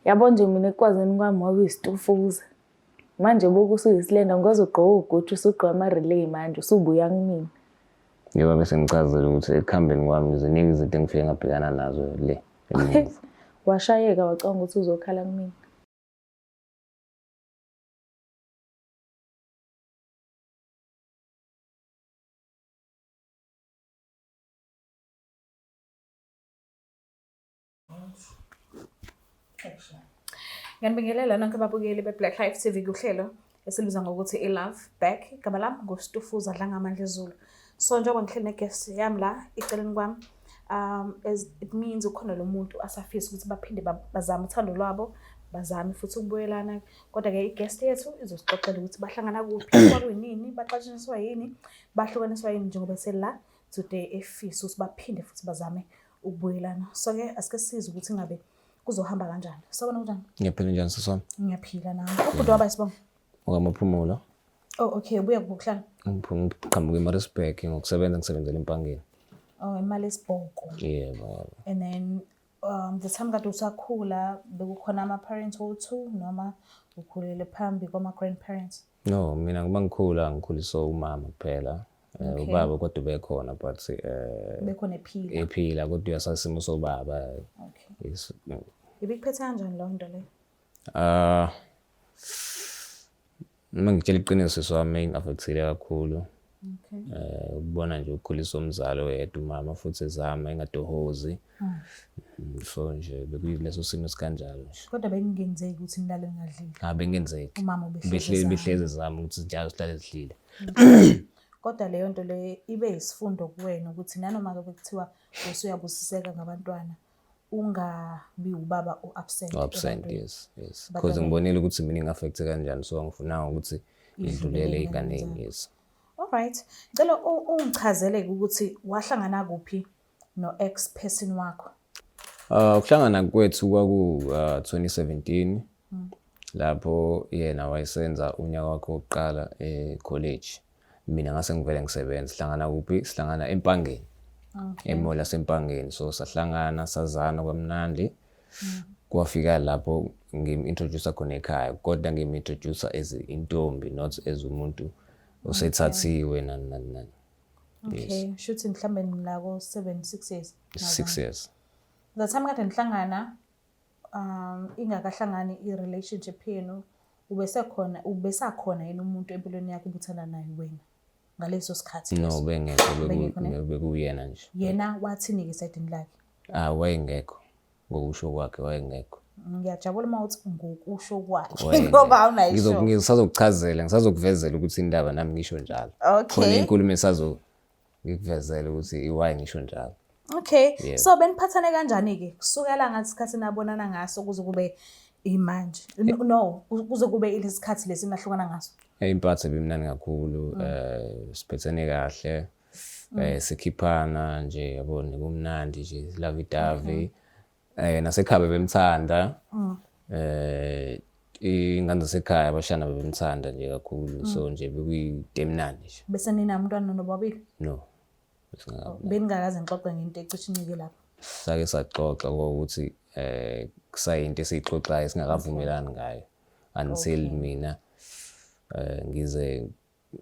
Yabo nje mina ekwazini kwami wabe isitufuza. Manje boku usuyisilenda ngikwazi ugqoka ugutshu usugqoka ama-relay manje usubuya kumina. Njengoba bese ngichazela ukuthi ekuhambeni kwami ziningi izinto engifike ngabhekana nazo le emuva. Washayeka wacanga ukuthi uzokhala kumina. Ngiyanibingelela nonke ababukeli be-Black Life TV kuhlelo esilibiza ngokuthi i-Love Back. Igama lami nguStufuza Dlangamandla Zulu. So njengoba ngihleli ne-guest yami la eceleni kwami, it means ukhona lo muntu asafisa ukuthi baphinde bazame uthando lwabo, bazame futhi ukubuyelana. Kodwa-ke i-guest yethu izosixoxela ukuthi bahlangana kuphi, kwakuyini, baxatshaniswa yini, bahlukaniswa yini njengoba sela today efisa ukuthi baphinde futhi bazame ukubuyelana. So-ke asike size ukuthi ngabe kuzohamba kanjani. Sawubona kunjani? Ngiyaphila njani siswami? Ngiyaphila nami. Ubhuti waba isibongo? Maphumulo. Oh okay, ubuya kubuhlala. Ngiqhamuka eMaritzburg ngisebenzela empangeni. Oh, imali esibhoko. Yebo. And then the time kade usakhula bekukhona ama-parents wethu noma ukhulele phambi kwama-grandparents? No, mina ngiba ngikhuliswa umama kuphela. Ubaba kodwa bekhona but bekhona ephila kodwa uyasasimo sobaba. Okay. Yes. Ibikuphethe kanjani lo nto le? Uma ngitshela iqiniso sami ngi-affectile kakhulu. Okay. Ukubona nje ukukhuliswa umzalo wedwa umama futhi ezama engadohozi. So nje bekuyileso simo sikanjalo nje. Kodwa bekungenzeki ukuthi nilale ngadlile. Bengenzeki. Umama behlezi ezama ukuthi njalo sihlale sidlile. Kodwa leyo nto le ibe yisifundo kuwena ukuthi nanoma ke kuthiwa usuyabusiseka ngabantwana ungabi ubaba absent, yes. Because ngibonile ukuthi mina ngi-affecte kanjani, so ngifuna ukuthi idlulele eganeni, yes. Alright. Ngicela ungichazele ukuthi wahlangana kuphi no-ex person wakho? Ukuhlangana kwethu kwaku 2017 lapho yena wayesenza unyaka wakhe wokuqala e-college. Mina ngase ngivele ngisebenza. Sihlangana kuphi? Sihlangana empangeni. Okay. Emola sempangeni. So sahlangana sazana kwamnandi. Kwafika lapho ngim-introduce khona ekhaya. Kodwa ngim-introduce as intombi, not as umuntu osethathiwe nani. Okay. Shuthi mhlambe nilako 6 years. 6 years. The time kade nihlangana ingakahlangani i-relationship yenu ubesakhona yini umuntu empilweni yakho ubuthanda naye wena ngaleso sikhathi? No, bengekho, bekuyena nje. Yena wathini-ke esayidini lakhe? Wayengekho. Ngokusho kwakhe wayengekho. Ngiyajabula uma uthi ngokusho kwakhe ngoba awunayisho. Ngisazokuchazela, ngisazokuvezela ukuthi indaba nami ngisho njalo. Okay. Khona inkulumo ngikuvezela ukuthi why ngisho njalo. Okay. Yeah. So beniphathane kanjani-ke kusukela ngathi isikhathi nabonana ngaso kuze kube imanje? No, kuze kube isikhathi lesi nahlukana ngaso. Impatho bimnani kakhulu, siphethene kahle, sikhiphana nje yabona kumnandi nje lavidavi. Nasekhaya bemthanda. Ingane zasekhaya abashana bemthanda nje kakhulu, so nje bekuyidemnandi nje. Bese nina umntwana nobabili? No. Beningakaze ngixoxe ngento ecishe inike lapho? Sake saxoxa ukuthi kusayinto esiyixoxayo singakavumelani ngayo until mina ngize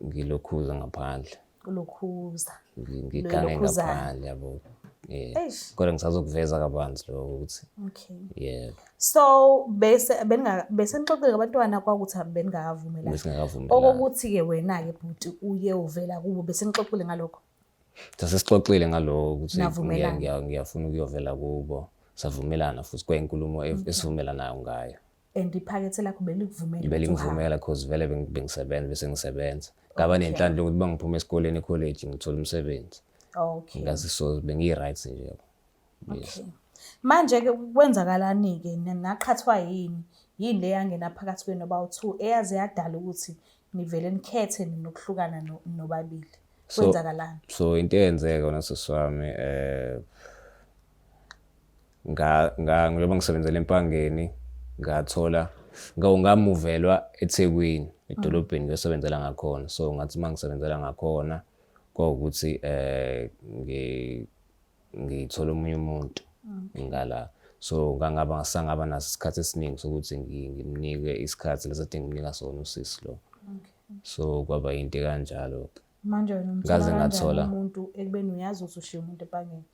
ngilokhuza ngaphandle. Ulokhuza. Ngigange ngaphandle yabo. Kodwa ngisazokuveza kabanzi lokho ukuthi. Okay. Yeah. So bese nixoxile ngabantwana kwakuthi beningakavumelani. Besingakavumelani. Okokuthi-ke wena-ke bhuti uye uvela kubo bese nixoxile ngalokho? Sasixoxile ngalokho ukuthi ngiyafuna ukuyovela kubo. Savumelana futhi kwayinkulumo esivumelanayo ngayo. And iphakethe lakho belikuvumela? Belingivumela because vele bengisebenza bese ngisebenza. Ngaba nenhlanhla ukuthi bangiphuma esikoleni e-college ngithola umsebenzi. Okay. Ngazi so bengi-right nje. Yes. Okay. Manje-ke kwenzakalani-ke naqhathwa yini le yangena phakathi kwenu about-2 eyaze yadala ukuthi nivele nikhethe nokuhlukana nobabili? Kwenzakalani? So into eyenzeka nasoswami njengoba ngisebenzela empangeni ngathola ngamuvelwa eThekwini edolobheni ngisebenzela ngakhona. So ngathi mangisebenzela ngakhona kwaukuthi ngithola umunye umuntu ngala. so ngasangaba naso isikhathi esiningi sokuthi ngimnike isikhathi lesi ngimnika sona usisi lo. So kwaba into kanjalo. Manje wena Ngaze umthola ngathola kanjani umuntu ekubeni uyazi ukuthi ushiya umuntu ebangeni?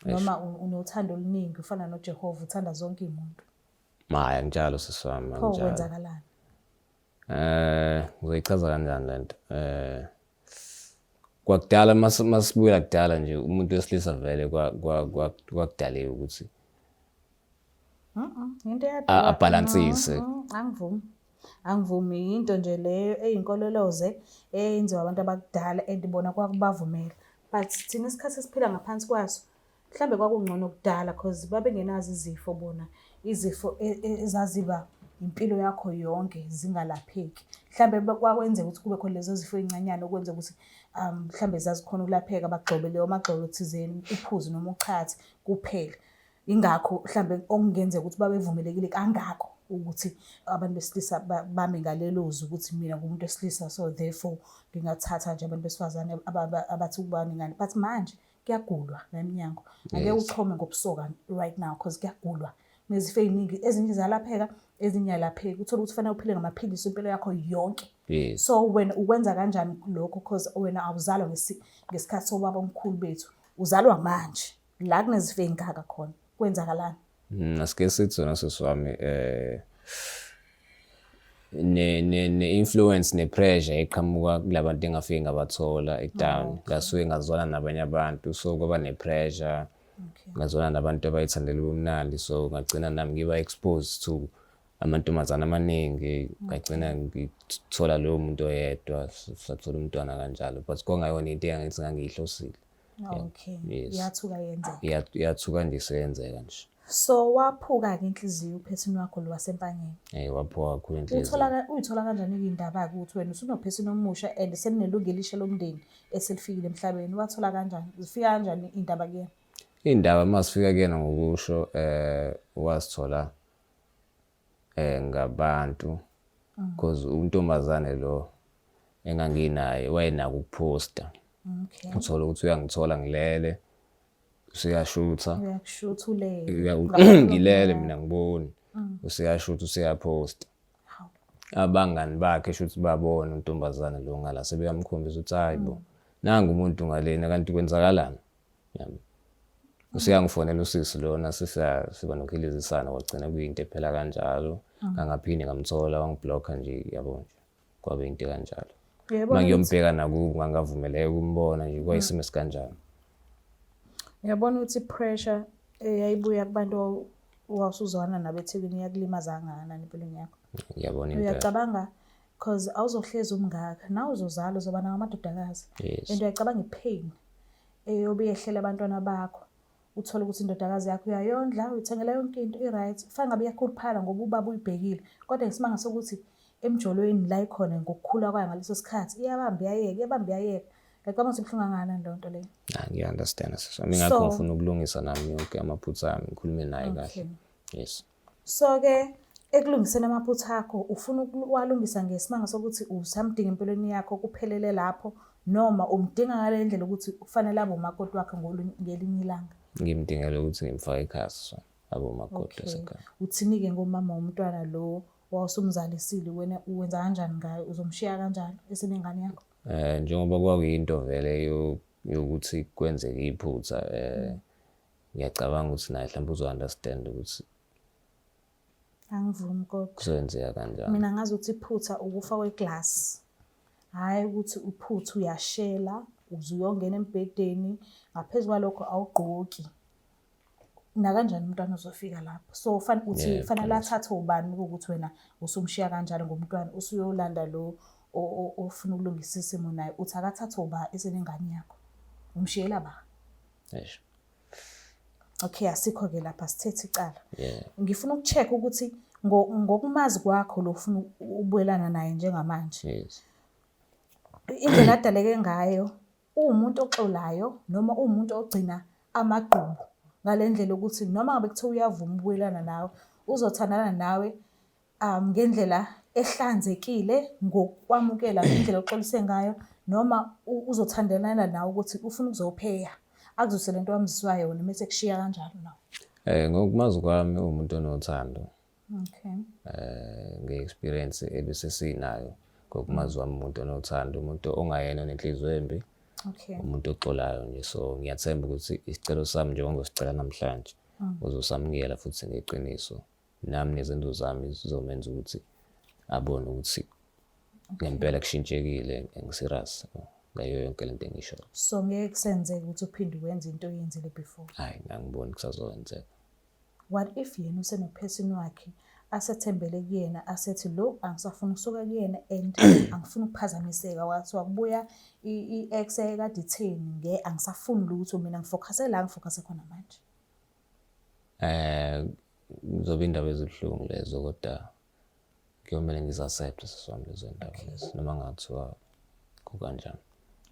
Noma unothando oluningi ufana noJehova uthanda zonke izimuntu. Maya njalo siswami Pho njalo. kwenzakalani? Ngizoyichaza kanjani lento? Kwakudala masibuyela kudala nje umuntu wesilisa vele kwakudala ukuthi Into eyadala abalansise. Angivumi into nje leyo eyinkololoze eyenziwa abantu abakudala andibona kwakubavumela. But thina isikhathi esiphila ngaphansi kwaso mhlambe kwakungcono kudala because babengenazo izifo bona. Izifo ezaziba impilo yakho yonke zingalapheki. Mhlambe kwakwenzeka ukuthi kube khona lezo zifo ezincanyana okwenza ukuthi mhlambe zazikhona ukulapheka bagxobe leyo magxolo thizeni iphuzi noma uchathi kuphela. Ingakho mhlambe okungenzeka ukuthi babevumelekile kangako ukuthi abantu besilisa bame ngalelozwi ukuthi mina ngumuntu wesilisa so therefore ngingathatha nje abantu besifazane abathi ukubaningana. But manje kuyagulwa la eminyango. Ake uchome ngobusoka right now because kuyagulwa. Nezifo eziningi ezinye ziyalapheka ezinye ayalapheki. Uthola ukuthi fanele uphile ngamaphilisi impilo yakho yonke. So wena ukwenza kanjani lokho because wena awuzalwa ngesikhathi sobaba omkhulu bethu. Uzalwa manje la kunezifo ezingaka khona. Kwenzakalani? Asike sithi wena siswami ne-influence ne-pressure eqhamuka kulabantu engafike ngabathola edown ngasuke ngazwana nabanye abantu so kwaba ne-pressure ngazwana nabantu abayithandela ubumnandi so ngagcina nami ngiba exposed to amantombazana amaningi ngagcina ngithola lowo muntu oyedwa sathola umntwana kanjalo but kongayona into engithi ngangiyihlosile. Yathuka nje seyenzeka nje. So waphuka-ke inhliziyo uphethini wakho lo wasempangeni? Waphuka kakhulu inhliziyo. Uyithola kanjani iy'ndaba-ke ukuthi wena usunophethini omusha and seninelungelo elisha lomndeni eselifikile emhlabeni? Wathola kanjani? Zifika kanjani iy'ndaba kuyena? Iy'ndaba masifika kuyena ngokusho wazithola ngabantu because untombazane lo enganginaye wayenako ukuphosta. Uthola ukuthi uyangithola ngilele usiyashutha. Uyakushutha ulele. Ngilele mina ngiboni. Usiyashutha usiyaphosta. Abangani bakhe shuthi babona untombazane lo ngala sebeyamkhombisa ukuthi hayibo nanga umuntu ngalena kanti kwenzakalani. Usiyangifonela usisi lona siba nokhilizisana wagcina kuyinto ephela kanjalo. Kangaphinde ngamthola wangiblocker nje yabo nje. Kwabe into kanjalo. Mangiyombheka nakubo ngangavumeleka ukumbona nje kwayisimo esikanjani. Ngiyabona ukuthi pressure yayibuya kubantu owasuzwana nabo eThekwini yakulimaza kangakanani empilweni yakho. Ngiyabona impela. Uyacabanga because awuzohlezi umngaka nawe uzozala uzoba namadodakazi. And uyacabanga ipain eyobiyehlela abantwana bakho. Uthola ukuthi indodakazi yakho uyayondla uyithengela yonke into i-right. Fanele ngabe iyakhuluphala ngoba ubaba uyibhekile. Kodwa ngesimanga sokuthi emjolweni la ikhona ngokukhula kwayo ngaleso sikhathi iyabamba iyayeka. Ngicabanga ukuthi buhlungu kangakanani le nto leyo. Ngiya-understand sisi. Ngingakho ngifuna ukulungisa nami yonke amaphutha ami ngikhulume naye kahle. Yes. So-ke ekulungiseni amaphutha akho ufuna ukwalungisa ngesimanga sokuthi usamdinga empilweni yakho kuphelele lapho noma umdinga ngale ndlela ukuthi kufanele abe umakoti wakhe ngelinye ilanga? Ngimdingela ukuthi ngimfake ekhaya so abe umakoti esekhaya. Uthini-ke ngomama womntwana lo wawusumzalisile wena uwenza kanjani ngayo? Uzomshiya kanjani esenengane yakho? Njengoba kwakuyinto vele yokuthi kwenzeke iphutha ngiyacabanga ukuthi naye mhlawumbe uzo-understand ukuthi angivumi kodwa kuzenzeka kanjani. Mina ngazi ukuthi iphutha ukufa kweglass, hhayi ukuthi uphutha uyashela uze uyongena embhedeni ngaphezu kwalokho awugqoki. Nakanjani umntwana uzofika lapho? So fanele athathe ubani ukuthi wena usumshiya kanjani ngomntwana usuyolanda lo ofuna ukulungisa isimo naye uthi akathathe uba esenengane yakho umshiyela ba? Okay, asikho-ke lapha sithethe icala. Ngifuna ukucheck ukuthi ngokumazi kwakho lo ufuna ubuyelana naye njengamanje. Indlela adaleke ngayo uwumuntu oxolayo noma uwumuntu ogcina amagqubu ngale ndlela ukuthi noma ngabe kuthiwa uyavuma ukubuyelana nawe uzothandana nawe ngendlela ehlanzekile ngokwamukela ngendlela oxolise ngayo noma uzothandelana nawe ukuthi ufuna ukuzopheya akuzose lento wamziswa yona mase kushiya kanjalo nawe. Ngokumazi kwami umuntu onothando Okay. nge-experience ebesesinayo ngokumazi wami umuntu onothando, umuntu ongayena onenhliziyo embi, Okay. umuntu oxolayo nje. So ngiyathemba ukuthi isicelo sami njengoba ngizosicela namhlanje uzosamukela futhi ngeqiniso, nami nezenzo zami zizomenza ukuthi abone ukuthi ngempela kushintshekile, ngiserious ngayo yonke lento engishoyo. So ngeke kusenzeke ukuthi uphinde wenze into oyenzile before. Hayi, angiboni kusazokwenzeka. What if yena usenophesini wakhe asethembele kuyena asethi lo angisafuna ukusuka kuyena and angifuni ukuphazamiseka, wathi wakubuya i-ex ekade itheni angisafuni lutho, mina ngifocuse la ngifocuse khona manje. Kuzoba indaba ezibuhlungu lezo, kodwa kuyomele ngizaccepte sesona lezo ndaba lezo noma ngathiwa kukanjani.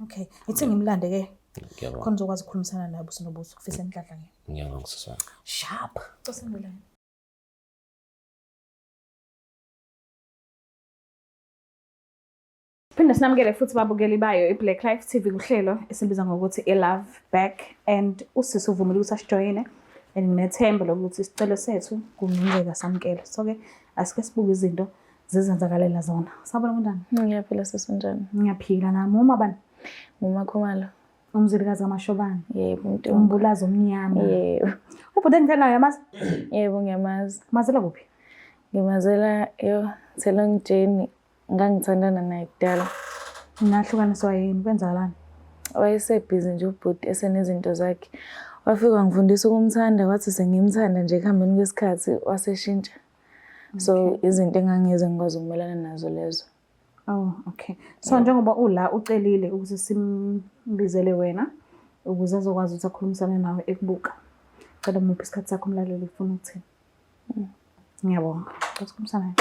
Okay, ithi ngimlande ke Ngiyabonga. khona uzokwazi ukukhulumisana nabo sinobuso kufisa enhlanhla ke. Ngiyabonga siswana. Sharp. Tosendela. Phinde sinamukele futhi babukeli bayo iBlack Life TV kuhlelo esibiza ngokuthi iLove Back, and usisi uvumile ukuthi asijoyine and nginethemba lokuthi isicelo sethu kungenzeka samukele. So ke asike sibuke izinto zizenzakalela zona. Sabona kunjani? Ngiyaphila sesenjani? Ngiyaphila nami. Uma bani? Ngumakhomalo. Umzilikazi kaMashobane. Yebo, umuntu. Umbulazi omnyama. Yebo. Ubhuti engifanayo yamazi? Yebo, ngiyamazi. Mazela kuphi? Ngimazela Thelongijeni, ngangithandana naye kudala. Nahlukaniswa yini? Kwenzakalani? Wayesebhizi nje ubhuti esenezinto zakhe. Wafika wangifundisa ukumthanda, wathi sengimthanda nje ekuhambeni kwesikhathi waseshintsha. So izinto engangeze ngikwazi ukumelana nazo lezo. Oh, okay. So njengoba ula ucelile ukuthi simbizele wena ukuze azokwazi ukuthi akhulumisane nawe ekubuka. Cela muphi isikhathi sakho umlaleli ufuna ukuthini? Ngiyabonga. Ngosikhulumisana.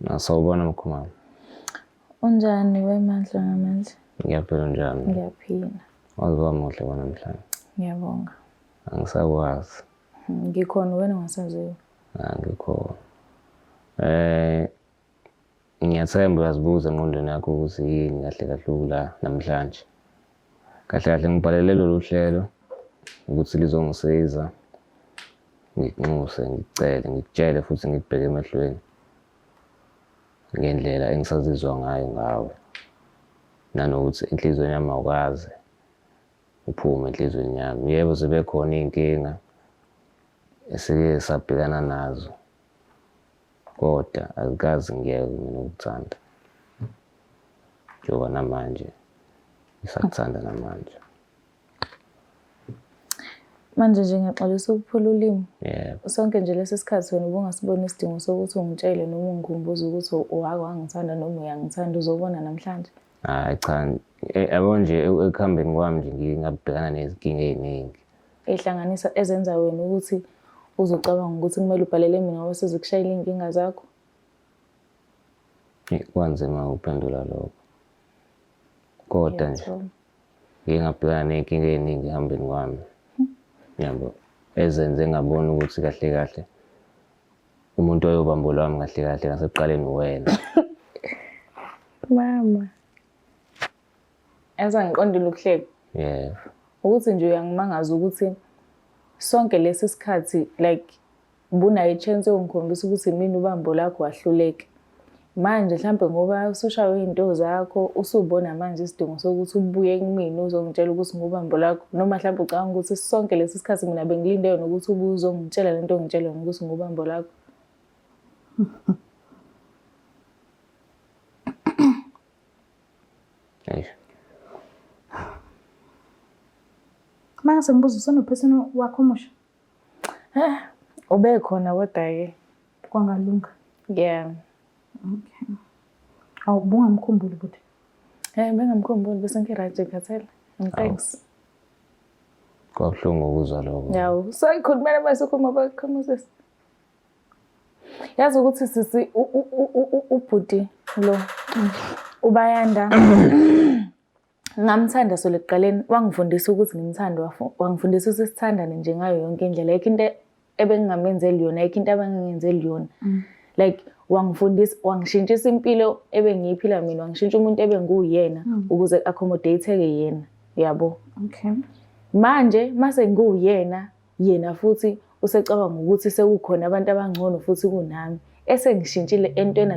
Nasawubona Mkhumalo. Unjani wemandla ngamandla? Ngiyaphila njani? Ngiyaphila. Waziwa muhle kwanamhlanje. Ngiyabonga. Angisakwazi. Ngikhona wena ungasaziyo. Angikho. Ngiyathemba uyazibuza engqondweni yakho ukuthi yini kahle kahle ula namhlanje. Kahle kahle ngibhalele lolu hlelo ukuthi lizongisiza, ngikunxuse, ngicele, ngikutshele futhi ngikubheke emehlweni ngendlela engisazizwa ngayo ngawe, nanokuthi enhlizweni yami awukaze uphume enhlizweni yami. Yebo zibe khona iy'nkinga esike sabhekana nazo, kodwa azikazi ngiyeke mina ukuthanda. Njengoba namanje ngisakuthanda namanje. Manje nje ngiyaxolisa ukuphula ulimi. Yebo. Sonke nje lesi sikhathi wena ubungasibona isidingo sokuthi ungitshele noma ungikhumbuze ukuthi owake wangithanda noma uyangithanda, uzobona namhlanje. Hayi cha, yabo nje ekuhambeni kwami nje ngingabhekana nezinkinga ey'ningi. Ey'hlanganisa ezenza wena ukuthi uzocabanga ukuthi kumele ubhalele mina ngoba sezikushayela iy'nkinga zakho. Kwanzima ukuphendula lokho, kodwa nje ngingabhekana ney'nkinga ey'ningi ehambeni kwami. Yabo, ezenze ngabona ukuthi kahle kahle umuntu oyobambo lwami kahle kahle ngasekuqaleni wena. Mama. Yazi angiqondile ukuhleka. Yebo. Ukuthi nje uyangimangaza ukuthi sonke lesi sikhathi like ubunayo i-chance yongikhombisa ukuthi mina ubambo lakho wahluleka. Manje mhlampe ngoba usushawe iy'nto zakho usubona manje isidingo sokuthi ubuye kumina uzongitshela ukuthi ngubambo lakho, noma mhlampe ucabanga ukuthi sonke lesi sikhathi mina bengilinde yona ukuthi ubuye uzongitshela lento ongitshela yona ukuthi ngubambo lakho. Eish. Manje ngibuza usenophesini wakho omusha? Ube khona kodwa-ke. Kwangalunga. Yeah. Okay. Awubungamkhumbuli futhi. Bengamkhumbuli bese ngiraje ngikhathele. Thanks. Kwabuhlungu ukuzwa lokho. Yawu, sayikhulumela mase ukhuluma bakho sisi. Yazi ukuthi sisi ubhuti lo ubayanda ngamthanda so lekuqaleni, wangifundisa ukuthi ngimthanda, wangifundisa ukuthi sithandane nje ngayo yonke indlela. Ayikho into ebengingamenzeli yona, ayikho into abangingenzeli yona. Like wangifundisa, wangishintshisa impilo ebengiyiphila mina, wangishintsha umuntu ebenguyena ukuze accommodate-ke yena, yabo. Okay. Manje mase nguyena, yena futhi usecabanga ukuthi sekukhona abantu abangcono futhi kunami. Esengishintshile emntwini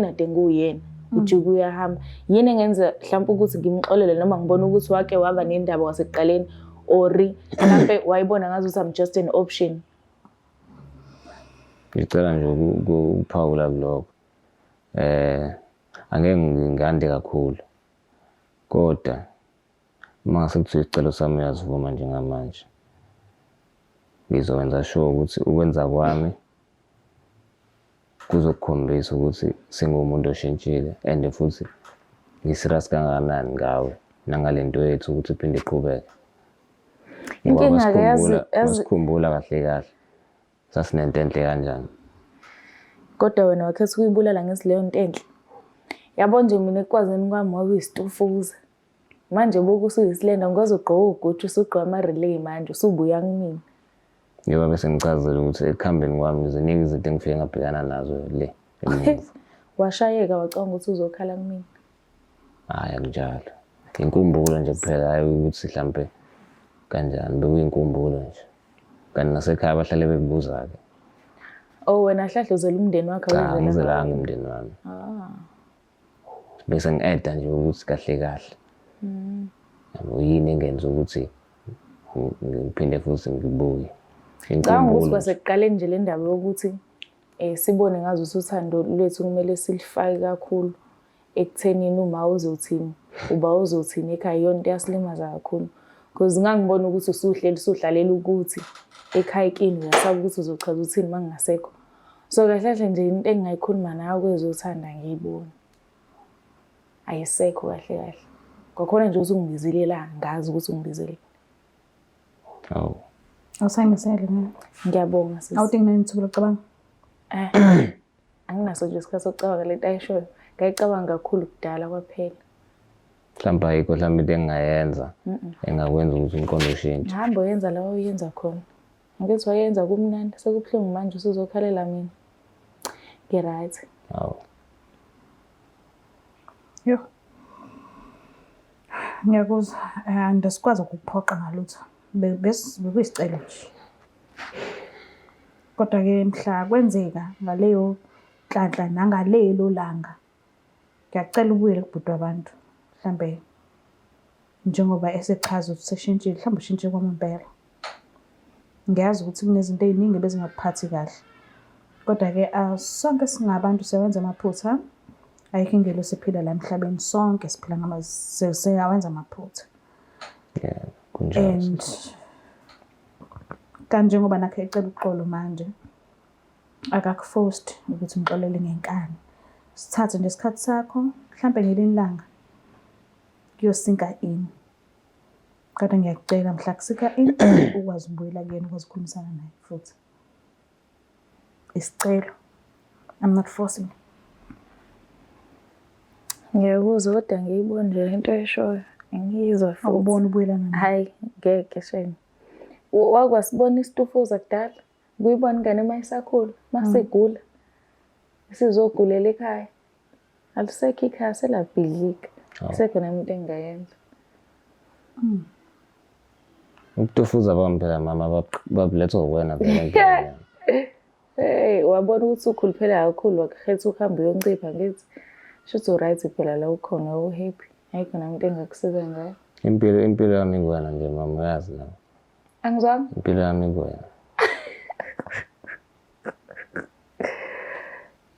ade nguyena. Ujike uyahamba. Yini engenza mhlawumbe ukuthi ngimxolele noma ngibone ukuthi wake waba nendaba wasekuqaleni or mhlawumbe wayibona ngazuthi I'm just an option. Ngicela nje ukuphawula kulokho. Angeke ngingande kakhulu. Kodwa uma ngasekuthiwa isicelo sami uyasivuma njengamanje. Ngizokwenza sure ukuthi ukwenza kwami kuzokukhombisa ukuthi singumuntu oshintshile and futhi ngiserious kangakanani ngawe nangalento yethu ukuthi iphinde iqhubeke. Inkinga ke yazi Sikhumbula kahle sasinento enhle kanjani. Kodwa wena wakhetha ukuyibulala ngesileyo nto enhle. Yabo nje mina ekwazini kwami wabe isitofuza. Manje buku usuyisilenda ngoze ugqoke ugutshu usugqoka ama-relay manje usubuya kumina. Ngiyoba bese ngichazela ukuthi ekuhambeni kwami ziningi izinto engifike ngabhekana nazo le emuva. Washayeka wacanga ukuthi uzokhala kumina. Hayi akunjalo. Inkumbulo nje kuphela hayi ukuthi mhlambe kanjani bekuyinkumbulo nje. Kanti nasekhaya bahlale bekubuza-ke. Oh wena hlahluzela umndeni wakho Cha ngizelanga umndeni wami. Bese ngi-add nje ukuthi kahle. Yabo yini engenza ukuthi ngiphinde futhi ngibuye. Ngicabanga ukuthi kwasekuqaleni nje le ndaba yokuthi sibone ngazuthi uthando lwethu kumele silifake kakhulu ekuthenini uma uzothini uba uzothini ekhaya yona into yasilimaza kakhulu because ngangibona ukuthi usuhlalela ukuthi ekhaya kini uyasaba ukuthi uzochaza uthini mangingasekho. So kahle nje into engingayikhuluma nawe kwezothanda ngiyibona ayisekho kahle. Kwakhona nje usungibizile la ngazi ukuthi ungibizile. Awu. Awusangisele mina. Ngiyabonga sisi. Awudingi nethuba lokucabanga. Anginaso nje isikhathi sokucabanga lento ayishoyo. Ngayicabanga kakhulu kudala kwaphela. Mhlawumbe ayikho mhlawumbe into engingayenza engakwenza ukuthi umqondo ushintshe. Hamba uyenza la uyenza khona. Ngithi wayenza kumnandi sekubuhlungu manje usuzokhalela mina. Right. Awu. Yo. Ngiyakuzwa andisikwazi ukuphoqa ngalutho. Bekuyisicelo nje. Kodwa-ke mhla kwenzeka ngaleyo nhlanhla nangalelo langa ngiyacela ubuyele kubhuti wabantu mhlambe njengoba esechaza ukuthi seshintshile mhlawumbe ushintshe kwamambala. Ngiyazi ukuthi kunezinto eziningi bezingakuphathi kahle. Kodwa-ke sonke singabantu siyawenza amaphutha. Ayikho ingelo siphila la emhlabeni sonke siphila siyawenza amaphutha. Kunjalo. And kanje ngoba nakho ecela uxolo manje akakuforced ukuthi ngixolele ngenkani. Sithathe nje isikhathi sakho mhlambe ngelinye ilanga kuyosinka ini. Kodwa ngiyakucela mhla kusika ini ukwazi ukubuyela kuyena ukwazi ukukhulumisana naye futhi. Isicelo. I'm not forcing. Ngiyakuzwa kodwa ngiyibona nje into ayishoyo. Ngiyizwa futhi. Awubona ubuyelana naye. Hayi ngeke shame. Wakwasibona isitofuza kudala. Kuyibona ingane mayisakhula masegula. Sizogulela ekhaya. Alisekho ikhaya selabhidlika. Sekhona umuntu engayenza. Ukutofuza phela mama babuletha ukwena phela. Hey wabona ukuthi ukhuluphela kakhulu wakhetha ukuhamba uyoncipha ngithi shuthi right phela la ukhona uhappy. Ayikho namuntu engakusiza ngayo. Impilo yami kuwena nje mama uyazi nawe. Angizwanga? Impilo yami kuwena.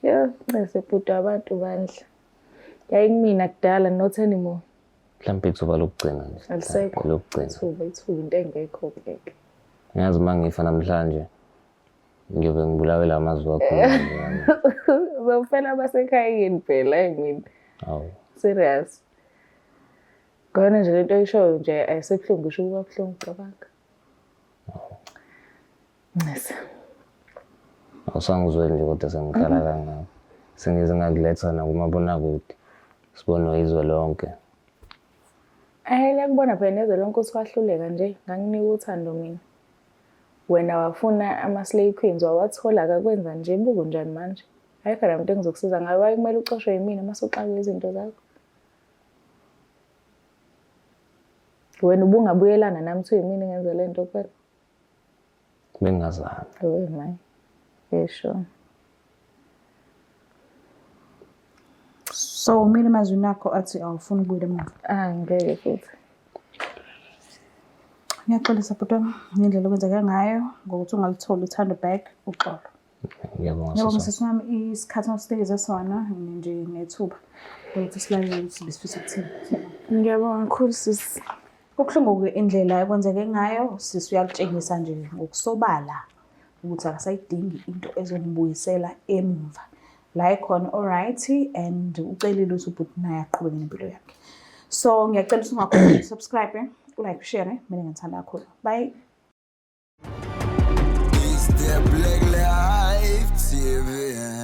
Yo, nesebhuti abantu bandla. Yayimina kudala not anymore. Mhlawumbe ithuba lokugcina nje. Alisekho. Lokugcina. Ithuba into engekho ke. Ngiyazi mangifa namhlanje ngiyobe ngibulawe amazwi akho. Bafela basekhayeni phela engini. Awu. Serious. Khona nje lento ayishoyo nje ayisebuhlungu isho kuba buhlungu cabanga. Nesa. Awusangizweli nje kodwa sengikhala kangaka. Sengize ngakuletha nakumabonakude. Sibonwe izwe lonke. Liyakubona phela nezwe lonke usiwahluleka nje nganginika uthando mina. Wena wafuna ama-slay queens wawathola akakwenza nje buku njani manje. Ayikho namuntu engizokusiza ngayo wayekumele ucoshwe yimina mase uxakwe izinto zakho. Wena ubungabuyelana nami kuthiwa yimina engenza lento kuphela. bengingazange. Owe my. Sure. So mina amazwi nakho athi awufuni ukubuyela emuva. Ngeke futhi. Ngiyaxolisa bhuti wami ngendlela okwenzeke ngayo ngokuthi ungalitholi uthando back uxolo. Ngiyabonga Sisi wami isikhathi osinikeze sona nje nethuba ukuthi silalele ukuthi besifisa ukuthini. Ngiyabonga kakhulu sisi. Kubuhlungu-ke indlela ekwenzeke ngayo sisi uyakutshengisa nje ngokusobala ukuthi akasayidingi into ezombuyisela emva. La ikhona alright and ucelile ukuthi ubhuti naye aqhubeke nempilo yakhe. So ngiyacela ukuthi ungakhohlwa subscribe, ulike, share, mina ngithanda kakhulu. Bye. It's the Black Life TV.